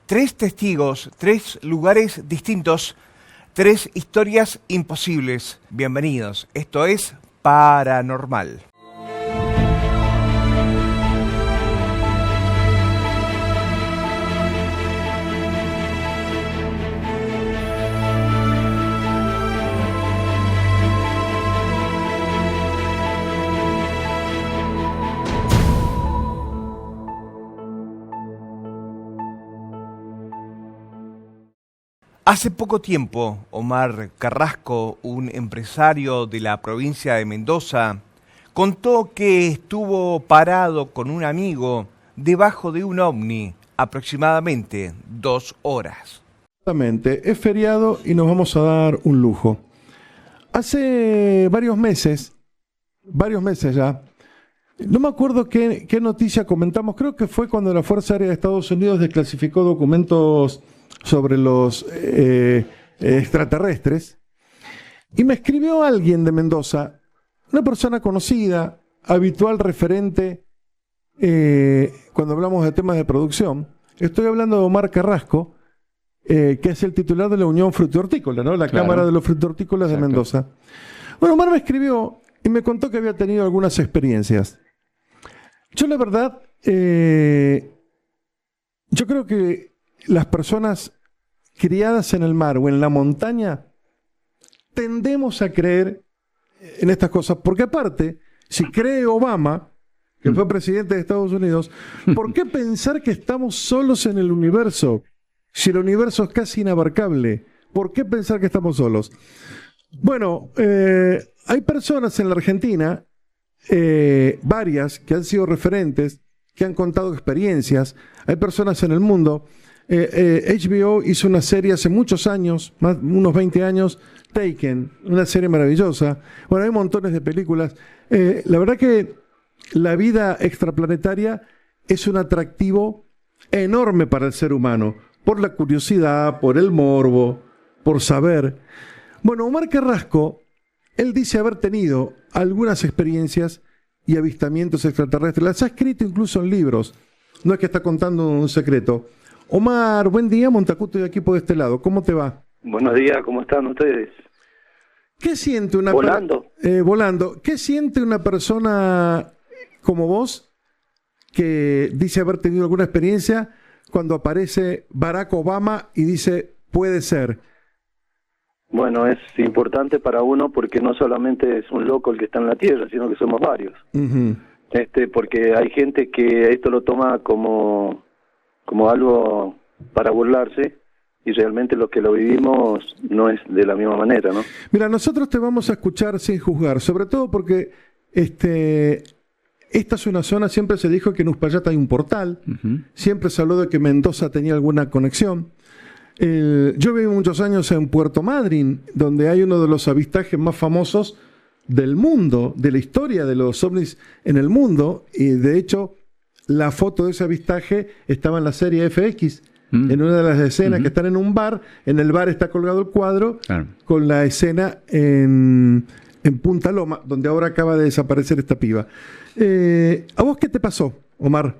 Tres testigos, tres lugares distintos, tres historias imposibles. Bienvenidos, esto es Paranormal. Hace poco tiempo, Omar Carrasco, un empresario de la provincia de Mendoza, contó que estuvo parado con un amigo debajo de un ovni aproximadamente 2 horas. Exactamente, es feriado y nos vamos a dar un lujo. Hace varios meses ya, no me acuerdo qué noticia comentamos, creo que fue cuando la Fuerza Aérea de Estados Unidos desclasificó documentos sobre los extraterrestres, y me escribió alguien de Mendoza, una persona conocida, habitual referente cuando hablamos de temas de producción. Estoy hablando de Omar Carrasco, que es el titular de la Unión Frutícola, ¿no? La Cámara de los Frutícolas de Mendoza. Bueno, Omar me escribió y me contó que había tenido algunas experiencias. Yo la verdad, yo creo que las personas criadas en el mar o en la montaña tendemos a creer en estas cosas, porque aparte, si cree Obama, que fue presidente de Estados Unidos, ¿por qué pensar que estamos solos en el universo? Si el universo es casi inabarcable, ¿por qué pensar que estamos solos? Bueno, hay personas en la Argentina, varias, que han sido referentes, que han contado experiencias. Hay personas en el mundo. HBO hizo una serie hace muchos años, unos 20 años, Taken, una serie maravillosa. Bueno, hay montones de películas. La verdad que la vida extraplanetaria es un atractivo enorme para el ser humano, por la curiosidad, por el morbo, por saber. Bueno, Omar Carrasco, él dice haber tenido algunas experiencias y avistamientos extraterrestres. Las ha escrito incluso en libros. No es que está contando un secreto. Omar, buen día, Montacuto, y aquí por este lado. ¿Cómo te va? Buenos días, ¿cómo están ustedes? ¿Qué siente una volando? Volando. ¿Qué siente una persona como vos que dice haber tenido alguna experiencia cuando aparece Barack Obama y dice, puede ser? Bueno, es importante para uno porque no solamente es un loco el que está en la Tierra, sino que somos varios. Porque hay gente que esto lo toma como algo para burlarse, y realmente los que lo vivimos no es de la misma manera, ¿no? Mira, nosotros te vamos a escuchar sin juzgar, sobre todo porque esta es una zona, siempre se dijo que en Uspallata hay un portal, siempre se habló de que Mendoza tenía alguna conexión. Yo viví muchos años en Puerto Madryn, donde hay uno de los avistajes más famosos del mundo, de la historia de los ovnis en el mundo, y de hecho la foto de ese avistaje estaba en la serie FX, en una de las escenas que están en un bar. En el bar está colgado el cuadro con la escena en Punta Loma, donde ahora acaba de desaparecer esta piba. ¿A vos qué te pasó, Omar?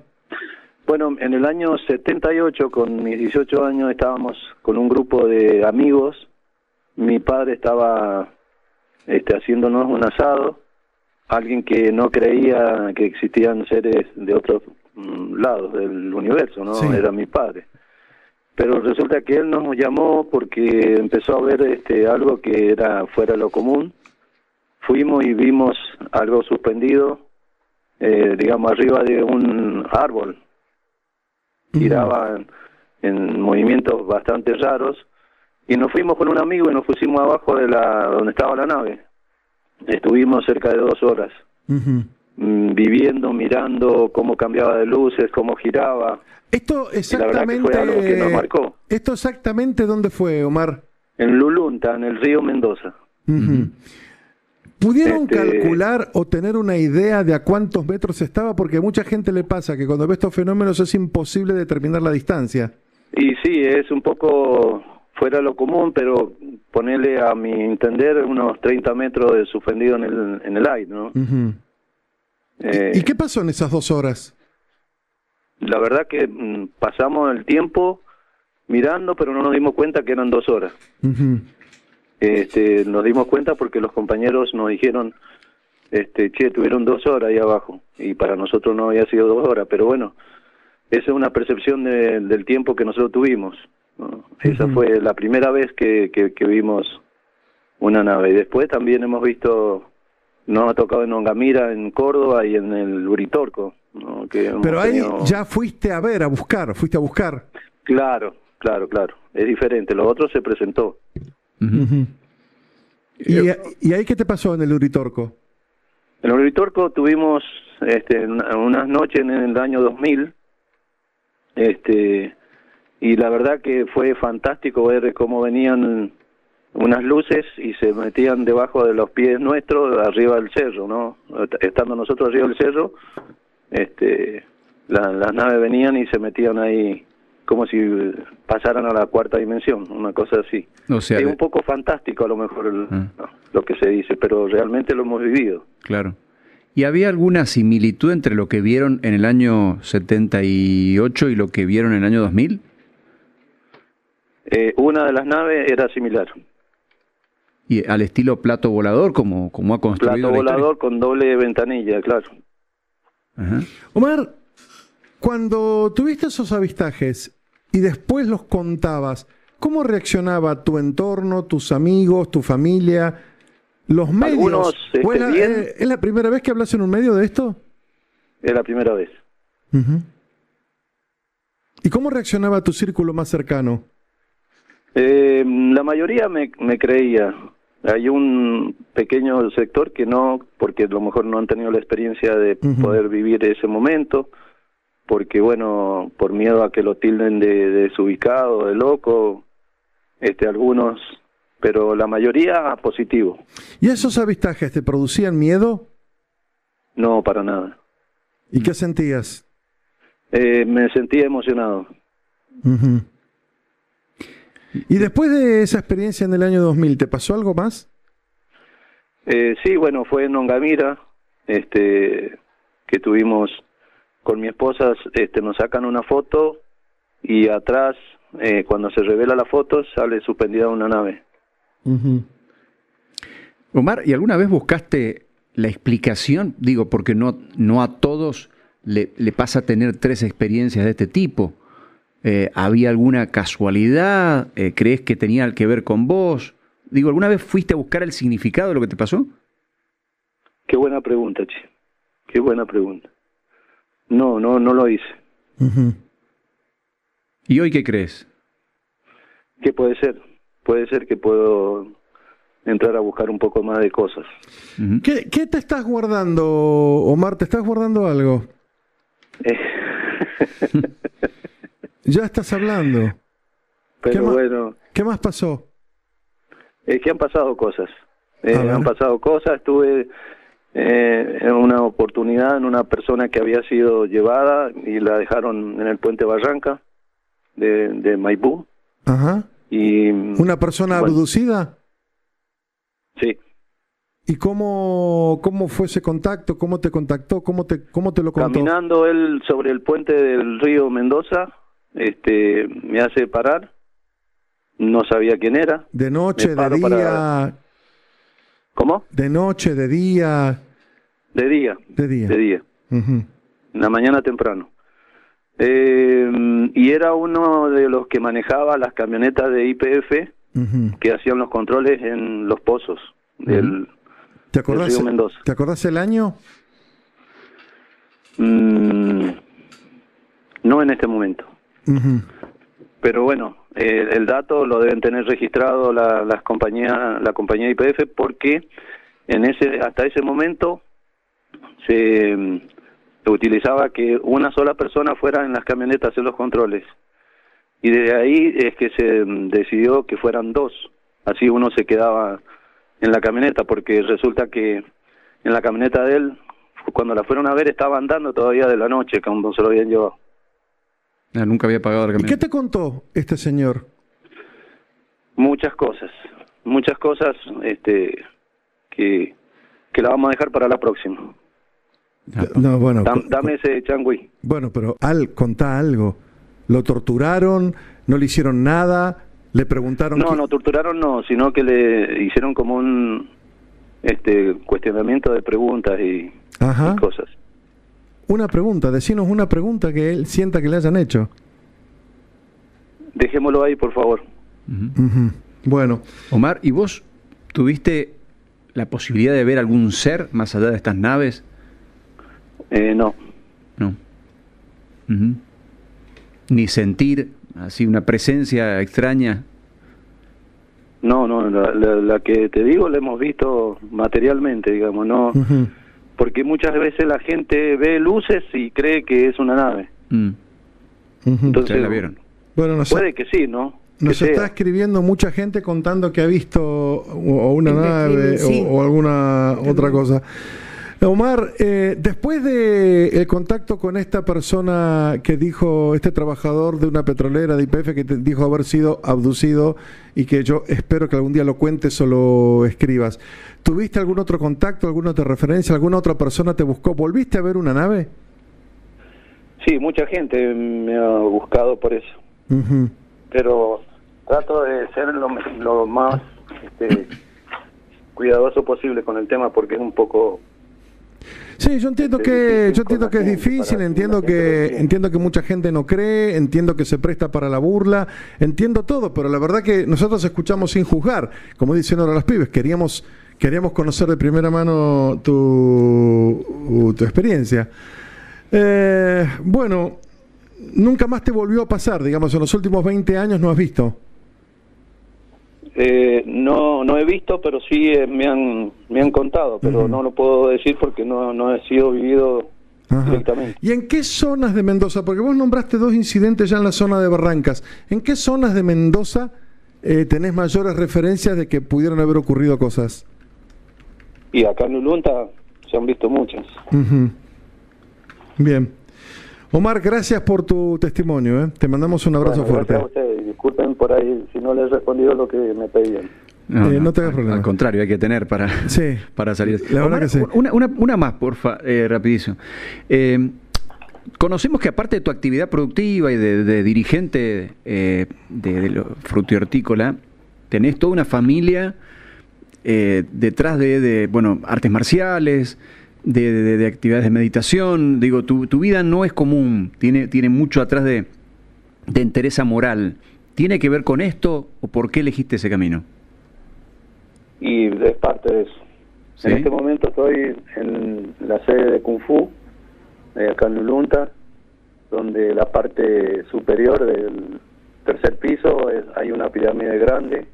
Bueno, en el año 78, con mis 18 años, estábamos con un grupo de amigos. Mi padre estaba haciéndonos un asado. Alguien que no creía que existían seres de otros lados del universo, ¿no? Sí. Era mi padre. Pero resulta que él nos llamó porque empezó a ver algo que era fuera de lo común. Fuimos y vimos algo suspendido, digamos, arriba de un árbol. Giraba en movimientos bastante raros. Y nos fuimos con un amigo y nos pusimos abajo de donde estaba la nave. Estuvimos cerca de 2 horas, viviendo, mirando cómo cambiaba de luces, cómo giraba. Esto exactamente, la verdad que fue algo que nos marcó. ¿Esto exactamente dónde fue, Omar? En Lulunta, en el río Mendoza. ¿Pudieron calcular o tener una idea de a cuántos metros estaba? Porque a mucha gente le pasa que cuando ve estos fenómenos es imposible determinar la distancia. Y sí, es un poco fuera de lo común, pero ponerle, a mi entender, unos 30 metros de suspendido en el aire, ¿no? ¿Y qué pasó en esas 2 horas? La verdad que pasamos el tiempo mirando, pero no nos dimos cuenta que eran 2 horas. Ujú. Nos dimos cuenta porque los compañeros nos dijeron, che, tuvieron 2 horas ahí abajo, y para nosotros no había sido 2 horas, pero bueno, esa es una percepción del tiempo que nosotros tuvimos, ¿no? Esa fue la primera vez que vimos una nave, y después también hemos visto, nos ha tocado en Ongamira, en Córdoba, y en el Uritorco, ¿no? Que hemos Pero ahí tenido... ya fuiste a ver, fuiste a buscar. Claro, es diferente, lo otro se presentó. Ujú. ¿Y ahí qué te pasó en el Uritorco? En el Uritorco tuvimos unas noches en el año 2000, y la verdad que fue fantástico ver cómo venían unas luces y se metían debajo de los pies nuestros, arriba del cerro, ¿no? Estando nosotros arriba del cerro, las naves venían y se metían ahí como si pasaran a la 4ª dimensión, una cosa así. O sea, es un poco fantástico a lo mejor lo que se dice, pero realmente lo hemos vivido. Claro. ¿Y había alguna similitud entre lo que vieron en el año 78 y lo que vieron en el año 2000? Una de las naves era similar. ¿Y al estilo plato volador, como ha construido Plato la historia? volador con doble ventanilla, claro. Ajá. Omar, cuando tuviste esos avistajes y después los contabas, ¿cómo reaccionaba tu entorno, tus amigos, tu familia, los medios? Algunos, ¿O es bien. ¿Es la primera vez que hablas en un medio de esto? Es la primera vez. Ujú. ¿Y cómo reaccionaba tu círculo más cercano? La mayoría me creía. Hay un pequeño sector que no, porque a lo mejor no han tenido la experiencia de poder vivir ese momento, porque bueno, por miedo a que lo tilden de desubicado, de loco, algunos, pero la mayoría positivo. ¿Y esos avistajes te producían miedo? No, para nada. ¿Y qué sentías? Me sentía emocionado. Ujú. ¿Y después de esa experiencia en el año 2000, te pasó algo más? Sí, bueno, fue en Ongamira, que tuvimos con mi esposa, nos sacan una foto y atrás, cuando se revela la foto, sale suspendida una nave. Ujú. Omar, ¿y alguna vez buscaste la explicación? Digo, porque no a todos le pasa tener 3 experiencias de este tipo. ¿Había alguna casualidad? ¿Crees que tenía que ver con vos? Digo, ¿alguna vez fuiste a buscar el significado de lo que te pasó? Qué buena pregunta, che. Qué buena pregunta. No lo hice. Ujú. ¿Y hoy qué crees? ¿Qué puede ser? Puede ser que puedo entrar a buscar un poco más de cosas. Ujú. ¿Qué te estás guardando, Omar? ¿Te estás guardando algo? Ya estás hablando. Pero más? bueno, ¿Qué más pasó? es que han pasado cosas. A ver. Han pasado cosas. Estuve en una oportunidad en una persona que había sido llevada y la dejaron en el puente Barranca de Maipú. Ajá. Y ¿Una persona bueno, abducida? sí. ¿Y cómo fue ese contacto? ¿Cómo te contactó? ¿Cómo te lo contó? Caminando él sobre el puente del río Mendoza, me hace parar. No sabía quién era. ¿De noche, Me de paro día? para- ¿Cómo? ¿De noche, de día? De día. De día. De día. Ujú. En la mañana temprano. Y era uno de los que manejaba las camionetas de YPF Ujú. que hacían los controles en los pozos del ¿Te acordás, río Mendoza. ¿Te acordás el año? No en este momento. Ujú. Pero bueno, el dato lo deben tener registrado la compañía YPF, porque hasta ese momento se utilizaba que una sola persona fuera en las camionetas a hacer los controles, y de ahí es que se decidió que fueran 2, así uno se quedaba en la camioneta, porque resulta que en la camioneta de él, cuando la fueron a ver, estaba andando todavía de la noche cuando se lo habían llevado. Nunca había pagado la ¿Y qué camioneta. te contó este señor? Muchas cosas, que la vamos a dejar para la próxima. No, bueno, Dame ese changüí. bueno, pero contá algo. ¿Lo torturaron? ¿No le hicieron nada? ¿Le preguntaron? No, torturaron no, sino que le hicieron como un cuestionamiento de preguntas y cosas. Una pregunta, decinos una pregunta que él sienta que le hayan hecho. Dejémoslo ahí, por favor. Bueno. Omar, ¿y vos tuviste la posibilidad de ver algún ser más allá de estas naves? No. No. Ni sentir así una presencia extraña. No, la que te digo la hemos visto materialmente, digamos, no, porque muchas veces la gente ve luces y cree que es una nave. Entonces, ¿la vieron? Bueno, puede que sí, ¿no? Nos está escribiendo mucha gente contando que ha visto o una nave o alguna otra cosa. Omar, después de el contacto con esta persona que dijo, este trabajador de una petrolera de YPF que te dijo haber sido abducido y que yo espero que algún día lo cuentes o lo escribas, ¿tuviste algún otro contacto, alguna otra referencia, alguna otra persona te buscó? ¿Volviste a ver una nave? Sí, mucha gente me ha buscado por eso. Pero trato de ser lo más cuidadoso posible con el tema porque es un poco... Sí, yo entiendo que es difícil, entiendo que mucha gente no cree, entiendo que se presta para la burla, entiendo todo, pero la verdad que nosotros escuchamos sin juzgar, como dicen ahora los pibes, queríamos conocer de primera mano tu experiencia. Bueno, nunca más te volvió a pasar, digamos, en los últimos 20 años no has visto. No he visto, pero sí me han contado, pero no lo puedo decir porque no he sido vivido directamente. ¿Y en qué zonas de Mendoza? Porque vos nombraste 2 incidentes ya en la zona de Barrancas. ¿En qué zonas de Mendoza tenés mayores referencias de que pudieron haber ocurrido cosas? Y acá en Ulunta se han visto muchas. Bien. Omar, gracias por tu testimonio. Te mandamos un abrazo fuerte. Gracias a ustedes. Disculpen por ahí si no les he respondido lo que me pedían. No te hagas problema. Al contrario, hay que tener para salir. La verdad que sí. Una más, porfa, rapidísimo. Conocemos que aparte de tu actividad productiva y de dirigente de lo frutihortícola, tenés toda una familia detrás de artes marciales, de actividades de meditación. Digo, tu vida no es común, tiene mucho atrás de entereza moral. ¿Tiene que ver con esto o por qué elegiste ese camino? Y es parte de eso. ¿Sí? En este momento estoy en la sede de Kung Fu, acá en Ulunta, donde la parte superior del tercer piso hay una pirámide grande,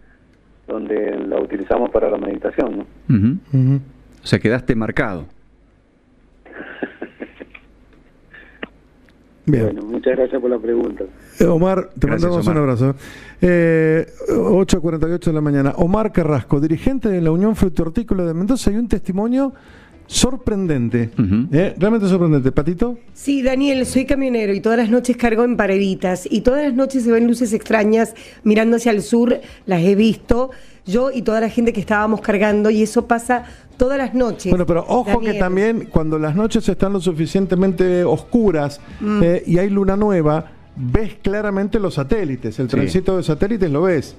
donde la utilizamos para la meditación, ¿no? O sea, quedaste marcado. Bien. Bueno, muchas gracias por la pregunta. Omar, te mandamos un abrazo. 8:48 de la mañana. Omar Carrasco, dirigente de la Unión Frutihortícola de Mendoza, y un testimonio sorprendente. Realmente sorprendente. ¿Patito? Sí, Daniel, soy camionero y todas las noches cargo en Pareditas y todas las noches se ven luces extrañas mirando hacia el sur, las he visto, yo y toda la gente que estábamos cargando, y eso pasa todas las noches. Bueno, pero ojo, Daniel, que también cuando las noches están lo suficientemente oscuras y hay luna nueva, ves claramente los satélites, el tránsito de satélites lo ves.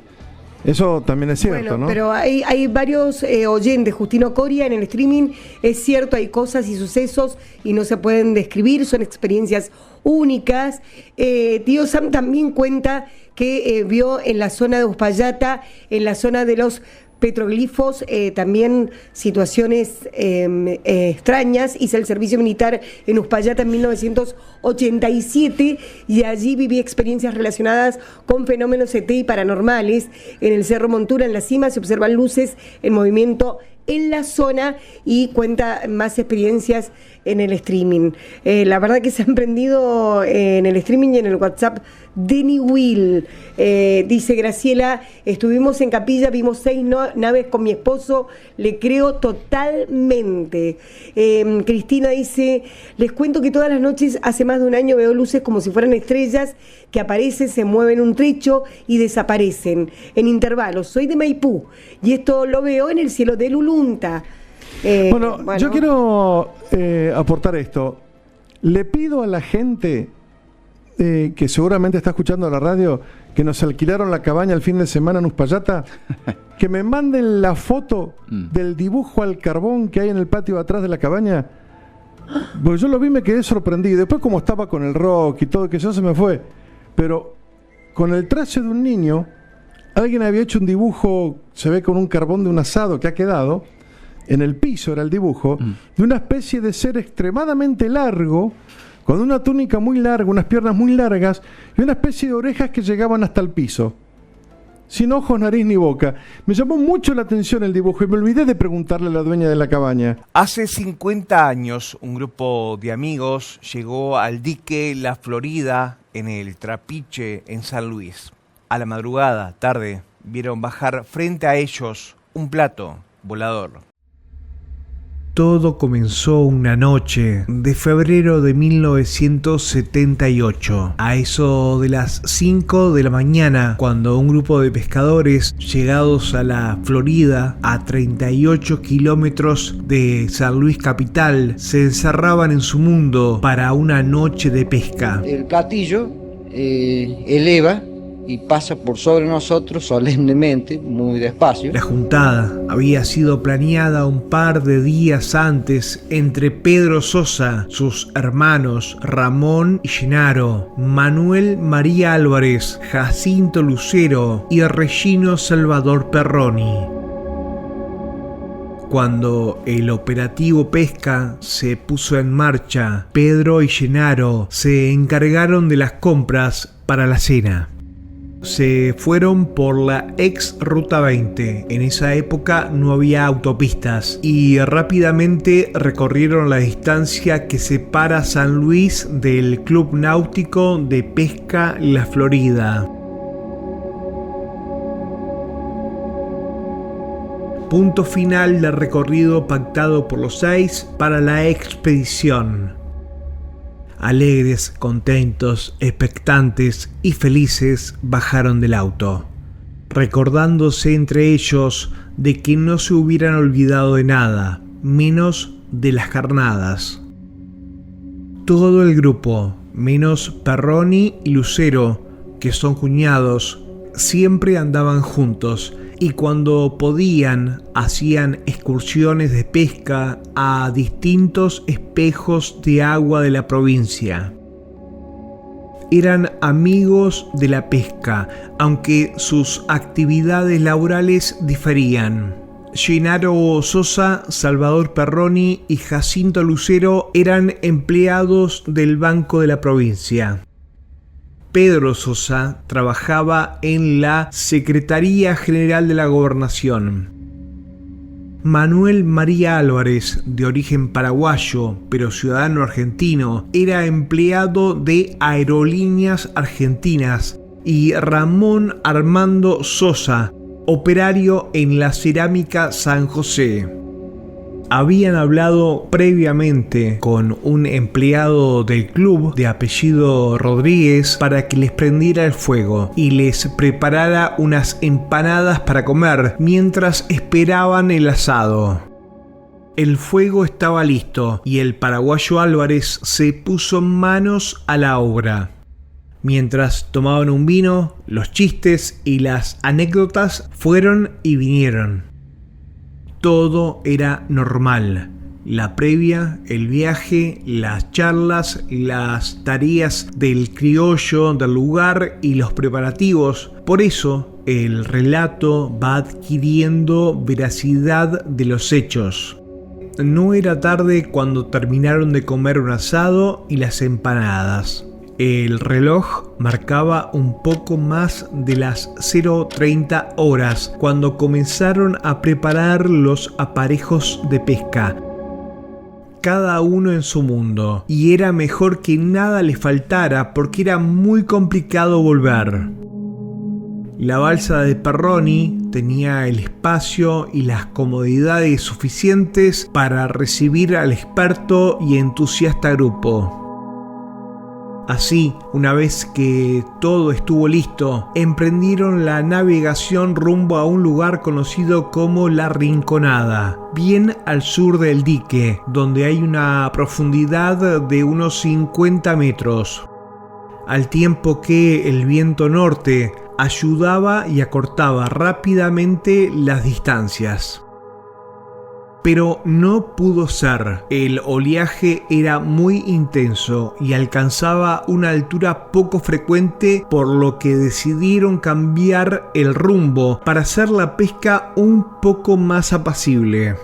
Eso también es cierto, bueno, ¿no? Pero hay varios oyentes, Justino Coria, en el streaming, es cierto, hay cosas y sucesos y no se pueden describir, son experiencias únicas. Tío Sam también cuenta que vio en la zona de Uspallata, en la zona de los petroglifos, también situaciones extrañas. Hice el servicio militar en Uspallata en 1987 y allí viví experiencias relacionadas con fenómenos ET y paranormales. En el Cerro Montura, en la cima, se observan luces en movimiento en la zona, y cuenta más experiencias en el streaming. La verdad que se han prendido en el streaming y en el WhatsApp. Denny Will dice: Graciela, estuvimos en Capilla, vimos 6 naves con mi esposo, le creo totalmente. Cristina dice: les cuento que todas las noches hace más de un año veo luces como si fueran estrellas que aparecen, se mueven un trecho y desaparecen en intervalos. Soy de Maipú y esto lo veo en el cielo del Ulunta. Bueno, yo quiero aportar esto. Le pido a la gente que seguramente está escuchando la radio, que nos alquilaron la cabaña el fin de semana en Uspallata, que me manden la foto del dibujo al carbón que hay en el patio atrás de la cabaña. Porque yo lo vi y me quedé sorprendido. Después, como estaba con el rock y todo, que eso se me fue. Pero con el traje de un niño, alguien había hecho un dibujo, se ve con un carbón de un asado que ha quedado, en el piso era el dibujo, de una especie de ser extremadamente largo, con una túnica muy larga, unas piernas muy largas, y una especie de orejas que llegaban hasta el piso. Sin ojos, nariz ni boca. Me llamó mucho la atención el dibujo y me olvidé de preguntarle a la dueña de la cabaña. Hace 50 años, un grupo de amigos llegó al dique La Florida en el Trapiche, en San Luis. A la madrugada, tarde, vieron bajar frente a ellos un plato volador. Todo comenzó una noche de febrero de 1978, a eso de las 5 de la mañana, cuando un grupo de pescadores llegados a la Florida, a 38 kilómetros de San Luis capital, se encerraban en su mundo para una noche de pesca. El platillo eleva y pasa por sobre nosotros solemnemente, muy despacio. La juntada había sido planeada un par de días antes entre Pedro Sosa, sus hermanos Ramón y Genaro, Manuel María Álvarez, Jacinto Lucero y Regino Salvador Perroni. Cuando el operativo pesca se puso en marcha, Pedro y Genaro se encargaron de las compras para la cena. Se fueron por la ex Ruta 20. En esa época no había autopistas y rápidamente recorrieron la distancia que separa San Luis del Club Náutico de Pesca La Florida. Punto final del recorrido pactado por los 6 para la expedición. Alegres, contentos, expectantes y felices bajaron del auto, recordándose entre ellos de que no se hubieran olvidado de nada, menos de las carnadas. Todo el grupo, menos Perroni y Lucero, que son cuñados, siempre andaban juntos y cuando podían hacían excursiones de pesca a distintos espejos de agua de la provincia. Eran amigos de la pesca, aunque sus actividades laborales diferían. Genaro Sosa, Salvador Perroni y Jacinto Lucero eran empleados del Banco de la Provincia. Pedro Sosa trabajaba en la Secretaría General de la Gobernación. Manuel María Álvarez, de origen paraguayo, pero ciudadano argentino, era empleado de Aerolíneas Argentinas, y Ramón Armando Sosa, operario en la Cerámica San José. Habían hablado previamente con un empleado del club de apellido Rodríguez para que les prendiera el fuego y les preparara unas empanadas para comer mientras esperaban el asado. El fuego estaba listo y el paraguayo Álvarez se puso manos a la obra. Mientras tomaban un vino, los chistes y las anécdotas fueron y vinieron. Todo era normal. La previa, el viaje, las charlas, las tareas del criollo del lugar y los preparativos. Por eso, el relato va adquiriendo veracidad de los hechos. No era tarde cuando terminaron de comer un asado y las empanadas. El reloj marcaba un poco más de las 0:30 horas cuando comenzaron a preparar los aparejos de pesca. Cada uno en su mundo, y era mejor que nada les faltara porque era muy complicado volver. La balsa de Perroni tenía el espacio y las comodidades suficientes para recibir al experto y entusiasta grupo. Así, una vez que todo estuvo listo, emprendieron la navegación rumbo a un lugar conocido como La Rinconada, bien al sur del dique, donde hay una profundidad de unos 50 metros. al tiempo que el viento norte ayudaba y acortaba rápidamente las distancias. Pero no pudo ser. El oleaje era muy intenso y alcanzaba una altura poco frecuente, por lo que decidieron cambiar el rumbo para hacer la pesca un poco más apacible.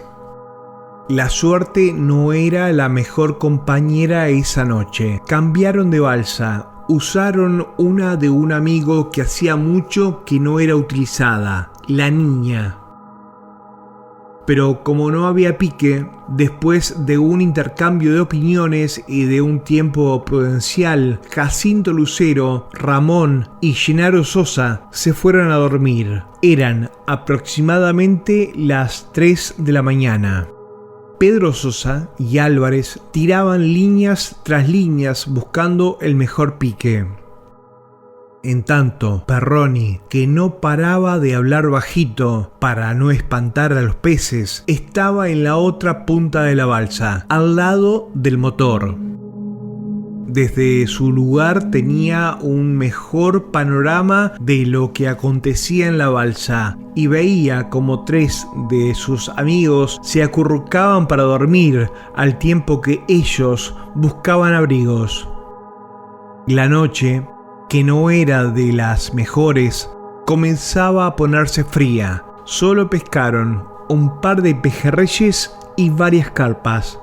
La suerte no era la mejor compañera esa noche. Cambiaron de balsa. Usaron una de un amigo que hacía mucho que no era utilizada, la Niña. Pero como no había pique, después de un intercambio de opiniones y de un tiempo prudencial, Jacinto Lucero, Ramón y Genaro Sosa se fueron a dormir. Eran aproximadamente las 3 de la mañana. Pedro Sosa y Álvarez tiraban líneas tras líneas buscando el mejor pique. En tanto, Perroni, que no paraba de hablar bajito para no espantar a los peces, estaba en la otra punta de la balsa, al lado del motor. Desde su lugar tenía un mejor panorama de lo que acontecía en la balsa y veía como 3 de sus amigos se acurrucaban para dormir al tiempo que ellos buscaban abrigos. La noche, que no era de las mejores, comenzaba a ponerse fría. Solo pescaron un par de pejerreyes y varias carpas.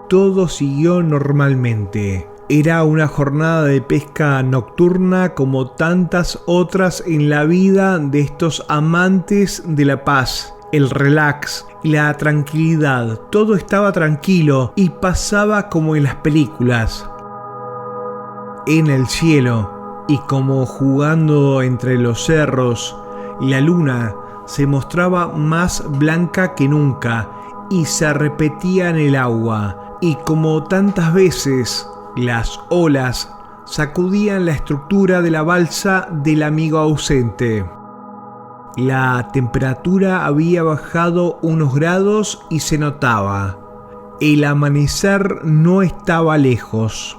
Todo siguió normalmente. Era una jornada de pesca nocturna como tantas otras en la vida de estos amantes de la paz, el relax y la tranquilidad. Todo estaba tranquilo y pasaba como en las películas. En el cielo, y como jugando entre los cerros, la luna se mostraba más blanca que nunca y se repetía en el agua, y como tantas veces, las olas sacudían la estructura de la balsa del amigo ausente. La temperatura había bajado unos grados y se notaba. El amanecer no estaba lejos.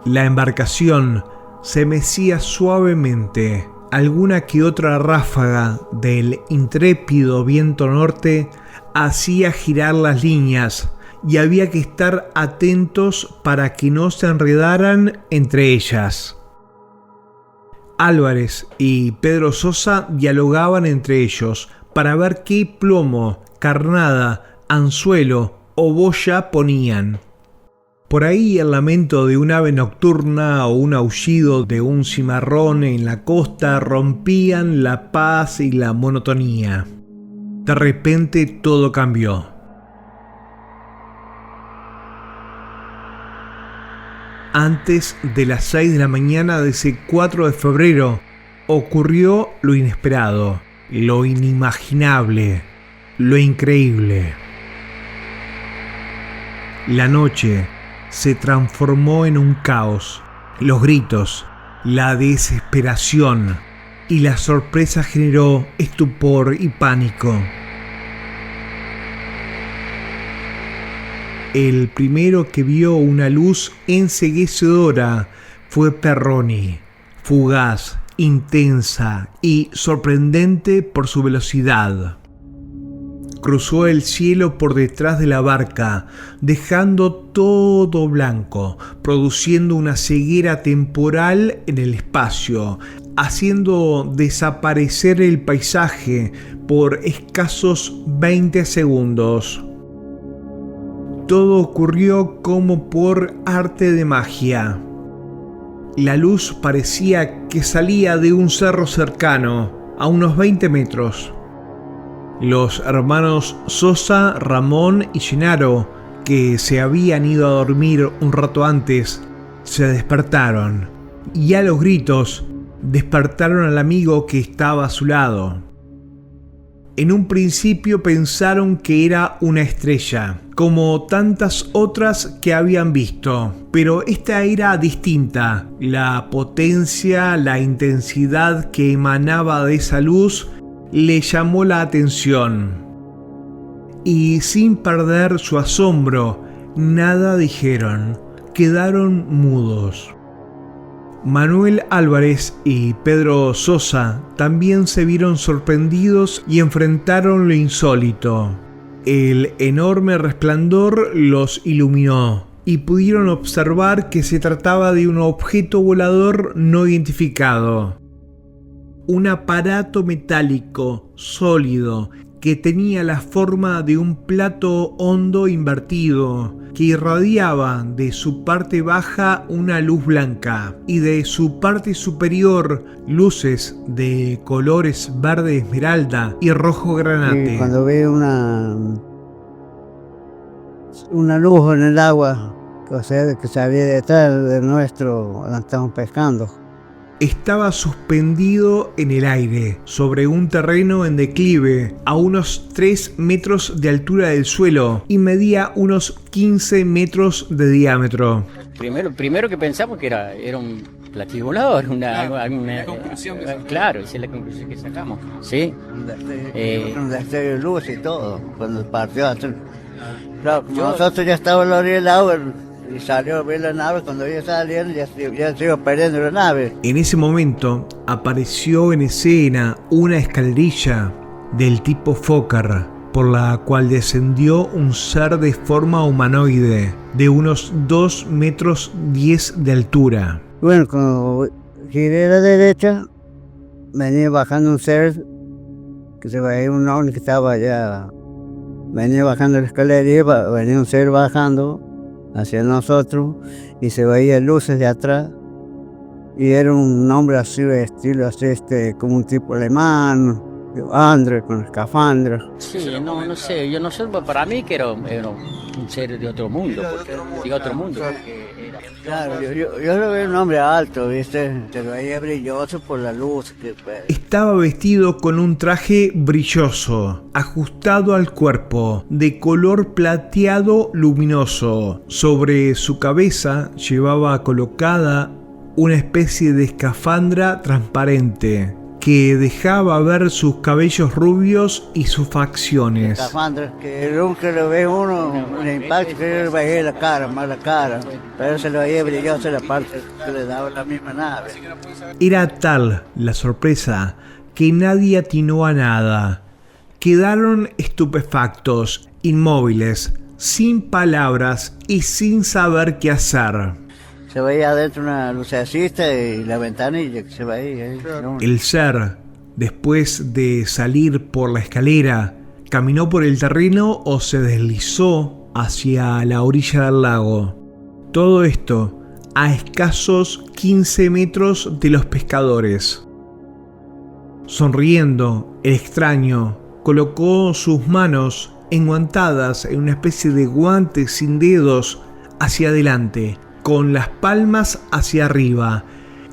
La embarcación se mecía suavemente. Alguna que otra ráfaga del intrépido viento norte hacía girar las líneas y había que estar atentos para que no se enredaran entre ellas. Álvarez y Pedro Sosa dialogaban entre ellos para ver qué plomo, carnada, anzuelo o boya ponían. Por ahí el lamento de un ave nocturna o un aullido de un cimarrón en la costa rompían la paz y la monotonía. De repente todo cambió. Antes de las 6 de la mañana de ese 4 de febrero ocurrió lo inesperado, lo inimaginable, lo increíble. La noche se transformó en un caos. Los gritos, la desesperación y la sorpresa generó estupor y pánico. El primero que vio una luz enceguecedora fue Perroni, fugaz, intensa y sorprendente por su velocidad. Cruzó el cielo por detrás de la barca, dejando todo blanco, produciendo una ceguera temporal en el espacio, haciendo desaparecer el paisaje por escasos 20 segundos. Todo ocurrió como por arte de magia. La luz parecía que salía de un cerro cercano, a unos 20 metros. Los hermanos Sosa, Ramón y Genaro, que se habían ido a dormir un rato antes, se despertaron y a los gritos despertaron al amigo que estaba a su lado. En un principio pensaron que era una estrella, como tantas otras que habían visto, pero esta era distinta. La potencia, la intensidad que emanaba de esa luz le llamó la atención. Y sin perder su asombro, nada dijeron, quedaron mudos. Manuel Álvarez y Pedro Sosa también se vieron sorprendidos y enfrentaron lo insólito. El enorme resplandor los iluminó y pudieron observar que se trataba de un objeto volador no identificado. Un aparato metálico sólido que tenía la forma de un plato hondo invertido, que irradiaba de su parte baja una luz blanca y de su parte superior luces de colores verde esmeralda y rojo granate. Y cuando veo una luz en el agua, o sea, que salía detrás de nuestro, donde estamos pescando. Estaba suspendido en el aire, sobre un terreno en declive, a unos 3 metros de altura del suelo y medía unos 15 metros de diámetro. Primero que pensamos que era un platillo volador, la conclusión claro, esa es la conclusión que sacamos. Sí. Un destello de luz y todo, cuando partió. Claro, nosotros ya estábamos en la orilla del agua. Y salió a ver la nave, cuando ella saliendo ya se iba perdiendo la nave. En ese momento apareció en escena una escalerilla del tipo Fokker, por la cual descendió un ser de forma humanoide, de unos 2 metros 10 de altura. Bueno, cuando giré a la derecha, venía bajando un ser, que se veía un ovni que estaba allá, venía bajando la escalera, venía un ser bajando hacia nosotros y se veía luces de atrás y era un hombre así de estilo así como un tipo alemán, André con escafandra. Sí, no sé, yo no sé, para mí que era un ser de otro mundo, porque Claro, yo lo veo un hombre alto, ¿viste? Se veía brilloso por la luz. Estaba vestido con un traje brilloso, ajustado al cuerpo, de color plateado luminoso. Sobre su cabeza llevaba colocada una especie de escafandra transparente que dejaba ver sus cabellos rubios y sus facciones. Escafandra, que nunca lo ve uno, un impacto que le veía la cara, más la cara, pero se lo veía brilloso la parte que le daba la misma nave. Era tal la sorpresa que nadie atinó a nada. Quedaron estupefactos, inmóviles, sin palabras y sin saber qué hacer. Se veía adentro una lucecita y la ventanilla que se veía. El ser, después de salir por la escalera, caminó por el terreno o se deslizó hacia la orilla del lago. Todo esto a escasos 15 metros de los pescadores. Sonriendo, el extraño colocó sus manos enguantadas en una especie de guantes sin dedos hacia adelante, con las palmas hacia arriba,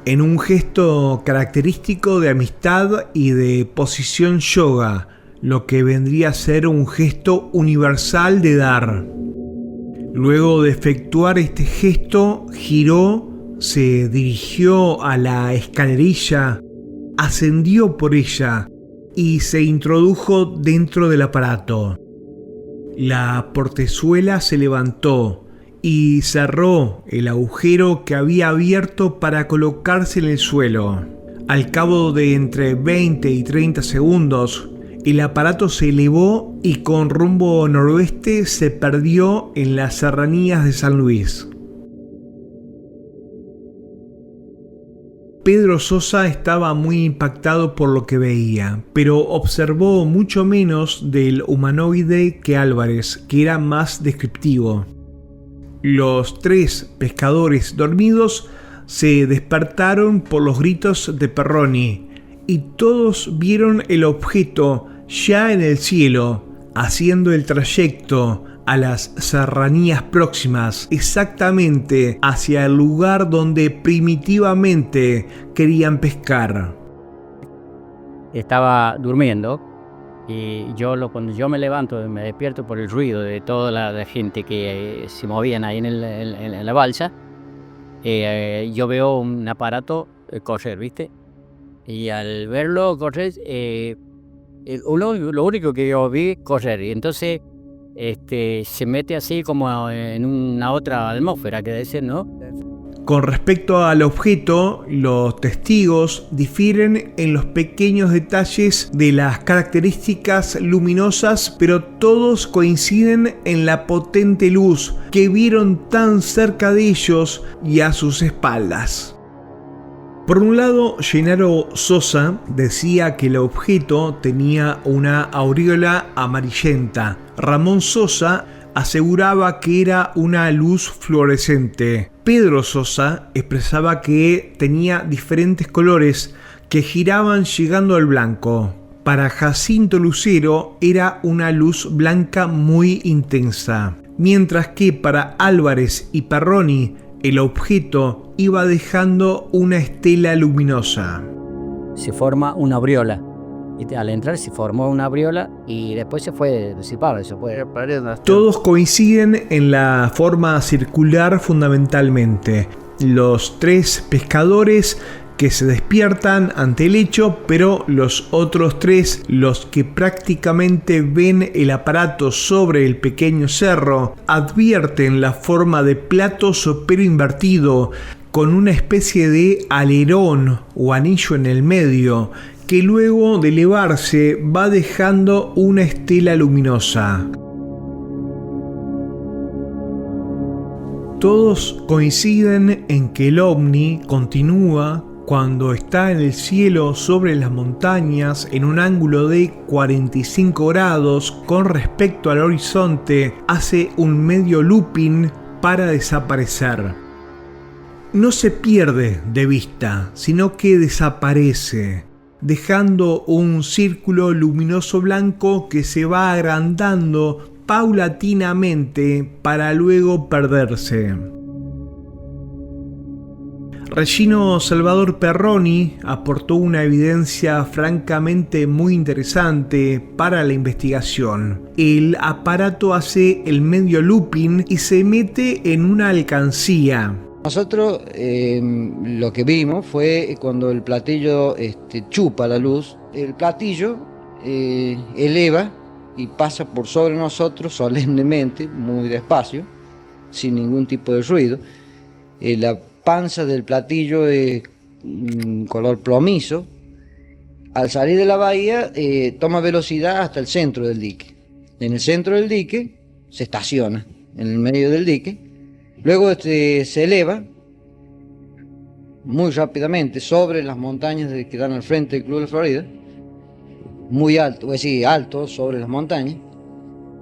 en un gesto característico de amistad y de posición yoga, lo que vendría a ser un gesto universal de dar. Luego de efectuar este gesto, giró, se dirigió a la escalerilla, ascendió por ella y se introdujo dentro del aparato. La portezuela se levantó y cerró el agujero que había abierto para colocarse en el suelo. Al cabo de entre 20 y 30 segundos, el aparato se elevó y con rumbo noroeste se perdió en las serranías de San Luis. Pedro Sosa estaba muy impactado por lo que veía, pero observó mucho menos del humanoide que Álvarez, que era más descriptivo. Los 3 pescadores dormidos se despertaron por los gritos de Perroni y todos vieron el objeto ya en el cielo, haciendo el trayecto a las serranías próximas, exactamente hacia el lugar donde primitivamente querían pescar. Estaba durmiendo y cuando yo me levanto me despierto por el ruido de toda la gente que se movían ahí en la balsa. Yo veo un aparato correr, ¿viste? Y al verlo correr, lo único que yo vi correr, y entonces se mete así como en una otra atmósfera, que decir, ¿no? Con respecto al objeto, los testigos difieren en los pequeños detalles de las características luminosas, pero todos coinciden en la potente luz que vieron tan cerca de ellos y a sus espaldas. Por un lado, Gennaro Sosa decía que el objeto tenía una aureola amarillenta. Ramón Sosa aseguraba que era una luz fluorescente. Pedro Sosa expresaba que tenía diferentes colores que giraban llegando al blanco. Para Jacinto Lucero era una luz blanca muy intensa, mientras que para Álvarez y Perroni el objeto iba dejando una estela luminosa. Se forma una aureola. Y al entrar se formó una aureola y después se fue disipando. Todos coinciden en la forma circular fundamentalmente. Los tres pescadores que se despiertan ante el hecho, pero los otros tres, los que prácticamente ven el aparato sobre el pequeño cerro, advierten la forma de plato sopero invertido con una especie de alerón o anillo en el medio, que luego de elevarse va dejando una estela luminosa. Todos coinciden en que el ovni continúa cuando está en el cielo sobre las montañas en un ángulo de 45 grados con respecto al horizonte, hace un medio looping para desaparecer. No se pierde de vista, sino que desaparece, dejando un círculo luminoso blanco que se va agrandando paulatinamente para luego perderse. Regino Salvador Perroni aportó una evidencia francamente muy interesante para la investigación. El aparato hace el medio looping y se mete en una alcancía. Nosotros lo que vimos fue cuando el platillo chupa la luz, el platillo eleva y pasa por sobre nosotros solemnemente, muy despacio, sin ningún tipo de ruido. La panza del platillo es color plomizo. Al salir de la bahía toma velocidad hasta el centro del dique. En el centro del dique se estaciona, en el medio del dique. Luego se eleva muy rápidamente sobre las montañas que dan al frente del Club de la Florida, muy alto, es decir, alto sobre las montañas,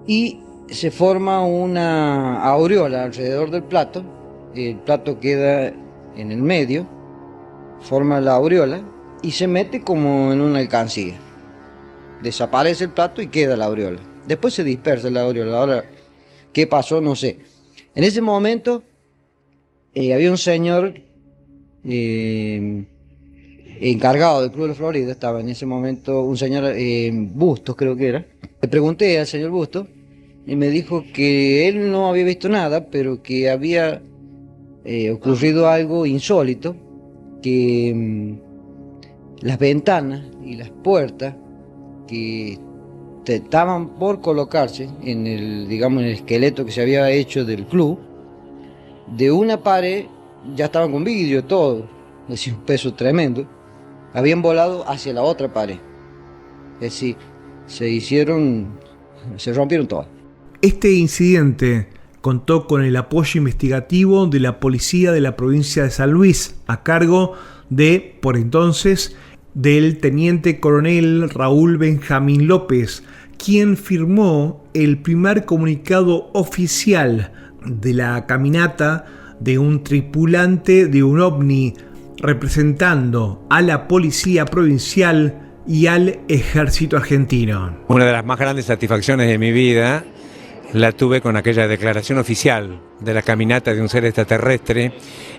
y se forma una aureola alrededor del plato. El plato queda en el medio, forma la aureola y se mete como en una alcancía. Desaparece el plato y queda la aureola. Después se dispersa la aureola. Ahora, ¿qué pasó? No sé. En ese momento había un señor encargado del Club de la Florida, estaba en ese momento un señor Bustos, creo que era. Le pregunté al señor Bustos y me dijo que él no había visto nada, pero que había ocurrido algo insólito, que las ventanas y las puertas que estaban por colocarse en el, digamos, en el esqueleto que se había hecho del club, de una pared ya estaban con vidrio, todo, es decir, un peso tremendo, habían volado hacia la otra pared, es decir, se rompieron todas. Este incidente contó con el apoyo investigativo de la policía de la provincia de San Luis, a cargo de, por entonces, del teniente coronel Raúl Benjamín López, quien firmó el primer comunicado oficial de la caminata de un tripulante de un ovni, representando a la policía provincial y al ejército argentino. Una de las más grandes satisfacciones de mi vida la tuve con aquella declaración oficial de la caminata de un ser extraterrestre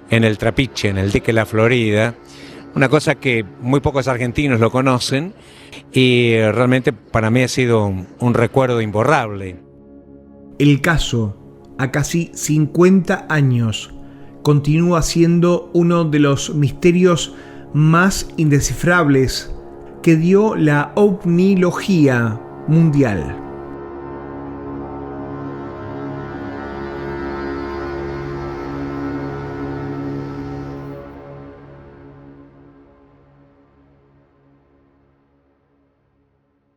en el Trapiche, en el dique La Florida, una cosa que muy pocos argentinos lo conocen y realmente para mí ha sido un recuerdo imborrable. El caso, a casi 50 años, continúa siendo uno de los misterios más indescifrables que dio la ovnilogía mundial.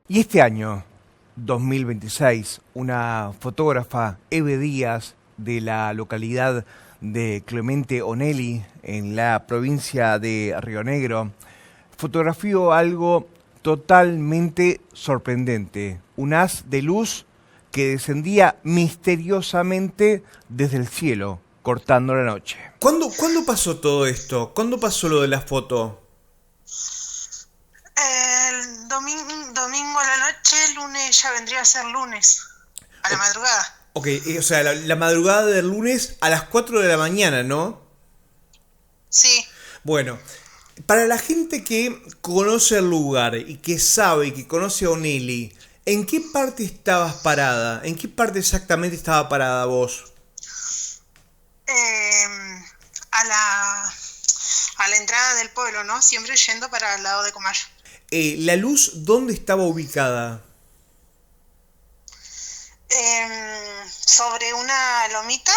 Y este año, 2026, una fotógrafa, Eve Díaz, de la localidad de Clemente Onelli, en la provincia de Río Negro, fotografió algo totalmente sorprendente. Un haz de luz que descendía misteriosamente desde el cielo, cortando la noche. ¿Cuándo pasó todo esto? ¿Cuándo pasó lo de la foto? El domingo a la noche, el lunes ya vendría a ser lunes, a la madrugada. Ok, o sea, la madrugada del lunes a las 4 de la mañana, ¿no? Sí. Bueno, para la gente que conoce el lugar y que sabe y que conoce a Onelli, ¿en qué parte estabas parada? ¿En qué parte exactamente estaba parada vos? A la entrada del pueblo, ¿no? Siempre yendo para el lado de Comayo. ¿La luz dónde estaba ubicada? Sobre una lomita,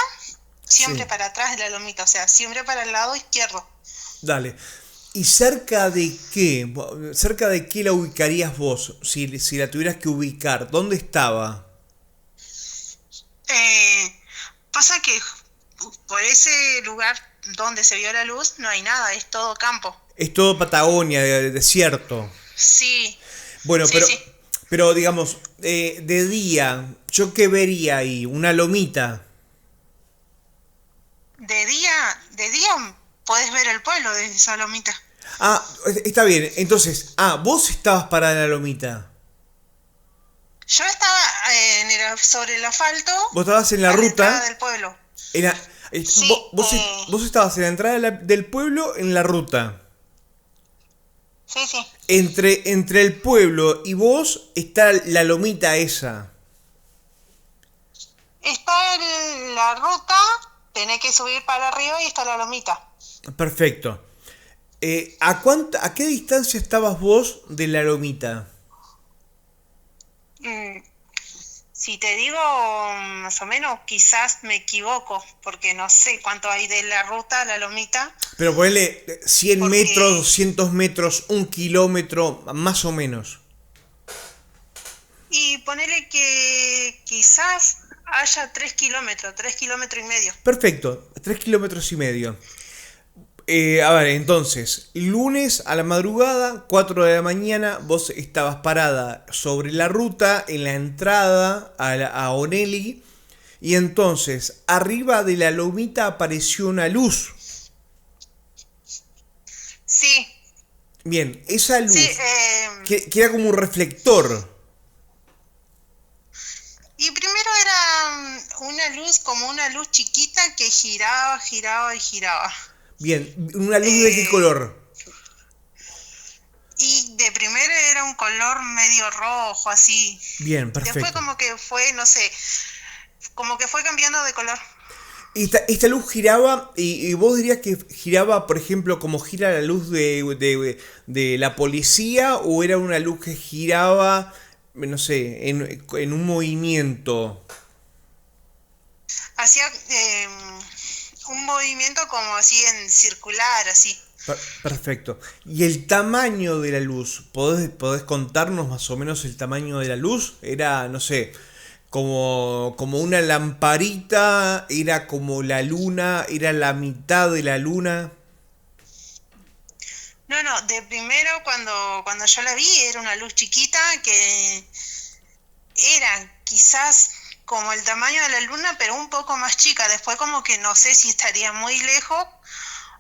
siempre Sí. para atrás de la lomita, o sea, siempre para el lado izquierdo. Dale. ¿Y cerca de qué? ¿Cerca de qué la ubicarías vos? Si la tuvieras que ubicar, ¿dónde estaba? Pasa que por ese lugar donde se vio la luz no hay nada, es todo campo. Es todo Patagonia, desierto. Sí. Bueno, Sí, sí. pero digamos, de día, ¿yo qué vería ahí? ¿Una lomita? De día podés ver el pueblo desde esa lomita. Ah, está bien. Entonces, vos estabas parada en la lomita. Yo estaba sobre el asfalto. Vos estabas en la a ruta. entrada del pueblo. Sí, Sí, vos estabas en la entrada del pueblo en la ruta. Sí, sí. Entre el pueblo y vos está la lomita esa. Está en la ruta, tenés que subir para arriba y está la lomita. Perfecto. ¿A qué distancia estabas vos de la lomita? Si te digo más o menos, quizás me equivoco, porque no sé cuánto hay de la ruta a la lomita. Pero ponele 100 Porque- metros, 200 metros, 1 kilómetro, más o menos. Y ponele que quizás haya 3 kilómetros y medio. Perfecto, 3 kilómetros y medio. A ver, entonces, lunes a la madrugada, 4 de la mañana, vos estabas parada sobre la ruta, en la entrada a Onelli, y entonces, arriba de la lomita apareció una luz. Sí. Bien, esa luz, Sí, que era como un reflector. y primero era una luz, como una luz chiquita que giraba y giraba. Bien, ¿una luz de qué color? Y de primero era un color medio rojo, así. Bien, perfecto. Después como que fue, no sé, como que fue cambiando de color. Esta luz giraba y vos dirías que giraba, por ejemplo, como gira la luz de la policía, o era una luz que giraba, no sé, en un movimiento. Hacía un movimiento como así en circular, así. Perfecto. ¿Y el tamaño de la luz? ¿Podés contarnos más o menos el tamaño de la luz? Era, no sé, como una lamparita, era como la luna, era la mitad de la luna. No, de primero cuando yo la vi era una luz chiquita que era quizás como el tamaño de la luna, pero un poco más chica. Después como que no sé si estaría muy lejos,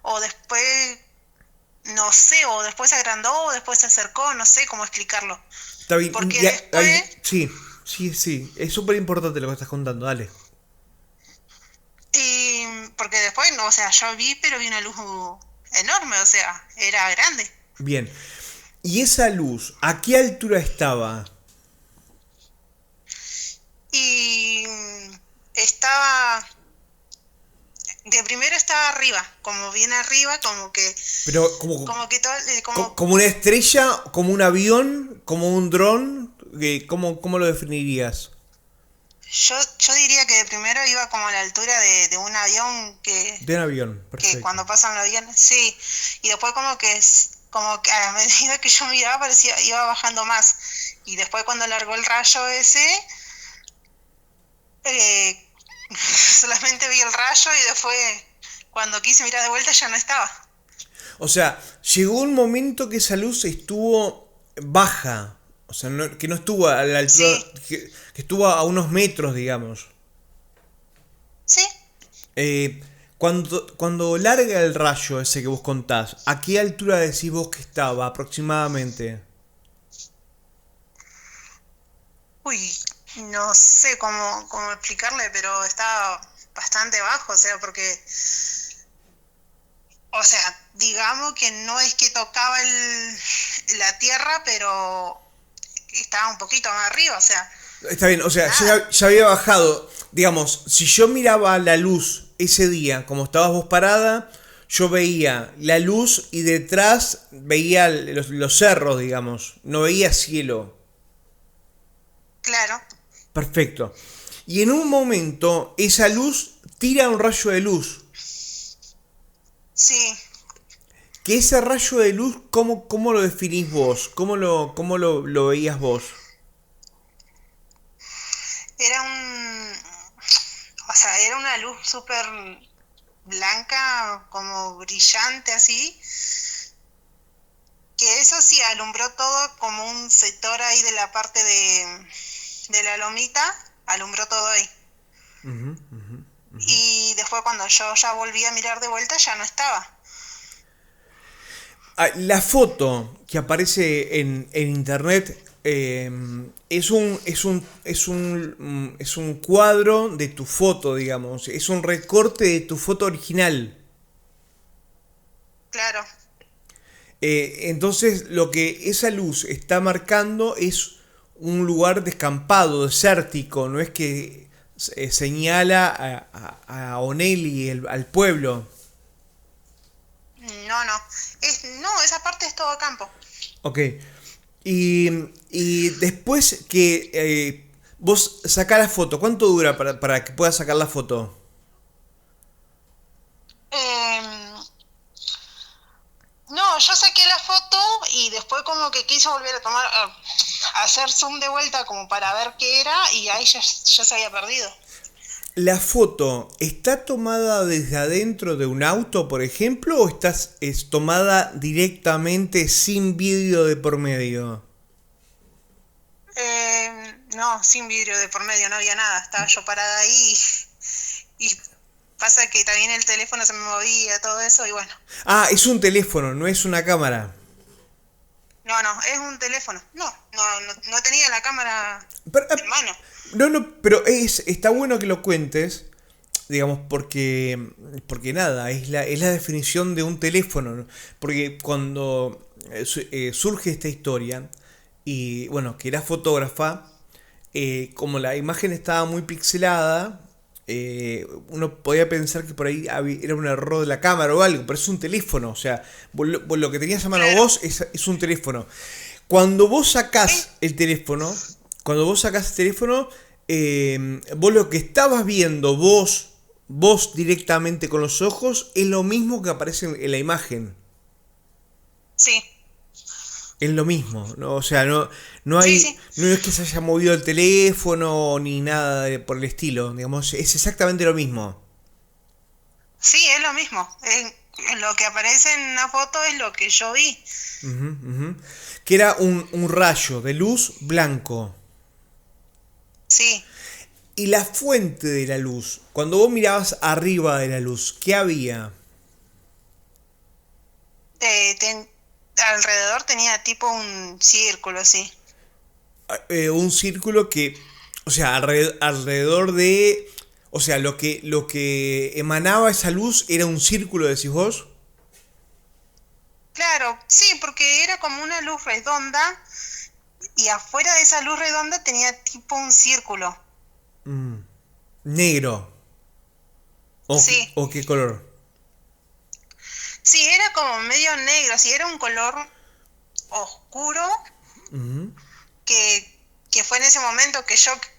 o después, no sé, o después se agrandó, o después se acercó, no sé cómo explicarlo. Está bien. Porque después, Sí, es súper importante lo que estás contando, dale. y porque después, no, o sea, yo vi, pero vi una luz enorme, o sea, era grande. Bien. ¿Y esa luz, a qué altura estaba? Y estaba, de primero estaba arriba, como bien arriba, como que, Pero como que todo, como una estrella, como un avión, como un dron, ¿cómo lo definirías? yo diría que de primero iba como a la altura de un avión De un avión, perfecto. que cuando pasan los aviones, sí, y después como que como que a medida que yo miraba parecía iba bajando más. Y después cuando largó el rayo ese, solamente vi el rayo y después cuando quise mirar de vuelta ya no estaba. O sea, llegó un momento que esa luz estuvo baja, o sea, que no estuvo a la altura, Sí. que estuvo a unos metros, digamos. Sí, Cuando larga el rayo ese que vos contás, ¿a qué altura decís vos que estaba aproximadamente? uy, no sé cómo explicarle, pero estaba bastante bajo, o sea, porque, o sea, digamos que no es que tocaba la tierra, pero estaba un poquito más arriba, o sea, Está bien, o sea, nada. ya había bajado. Digamos, si yo miraba la luz ese día, como estabas vos parada, yo veía la luz y detrás veía los cerros, digamos. No veía cielo. Claro, Perfecto. Y en un momento, esa luz tira un rayo de luz. sí. Que ese rayo de luz, ¿cómo lo definís vos? ¿Cómo lo veías vos? Era o sea, era una luz súper blanca, como brillante así, que eso sí alumbró todo como un sector ahí de la parte de la lomita, alumbró todo ahí. Ujú. Y después cuando yo ya volví a mirar de vuelta ya no estaba. La foto que aparece en internet es un cuadro de tu foto, digamos. Es un recorte de tu foto original. Claro, Entonces, lo que esa luz está marcando es un lugar descampado, desértico. No es que señala a Onelli, al pueblo. no. No, esa parte es todo campo. Ok. Y después que vos sacás la foto, ¿cuánto dura para que puedas sacar la foto? Em, no, yo saqué la foto y después como que quise volver a hacer zoom de vuelta como para ver qué era y ahí ya se había perdido. ¿La foto está tomada desde adentro de un auto, por ejemplo, o es tomada directamente sin vidrio de por medio? No, sin vidrio de por medio, no había nada. Estaba yo parada ahí y pasa que también el teléfono se me movía, todo eso, y bueno. Ah, es un teléfono, no es una cámara. No, es un teléfono. No tenía la cámara Pero, en mano. no, pero está bueno que lo cuentes, digamos, porque nada, es la definición de un teléfono, ¿no? Porque cuando surge esta historia, y bueno, que era fotógrafa, como la imagen estaba muy pixelada, uno podía pensar que por ahí era un error de la cámara o algo, pero es un teléfono, o sea, vos lo que tenías a mano vos es un teléfono. Cuando vos sacás el teléfono, vos lo que estabas viendo vos directamente con los ojos, es lo mismo que aparece en la imagen. Sí, Es lo mismo, ¿no? O sea, no hay, sí. no es que se haya movido el teléfono ni nada por el estilo, digamos, es exactamente lo mismo. Sí, es lo mismo. Lo que aparece en una foto es lo que yo vi. Ujú, ujú. Que era un rayo de luz blanco. Sí. Y la fuente de la luz, cuando vos mirabas arriba de la luz, ¿qué había? Alrededor tenía tipo un círculo, sí. Un círculo que, o sea, alrededor de, o sea, lo que emanaba esa luz era un círculo, decís vos. Claro, sí, porque era como una luz redonda y afuera de esa luz redonda tenía tipo un círculo. Negro. Sí. ¿O qué color? Sí, era como medio negro, sí, era un color oscuro Ujú. que fue en ese momento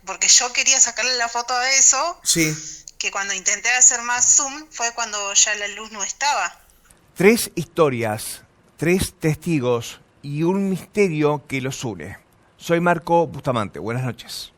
porque yo quería sacarle la foto a eso, Sí. que cuando intenté hacer más zoom fue cuando ya la luz no estaba. 3 historias 3 testigos y un misterio que los une. Soy Marco Bustamante. Buenas noches.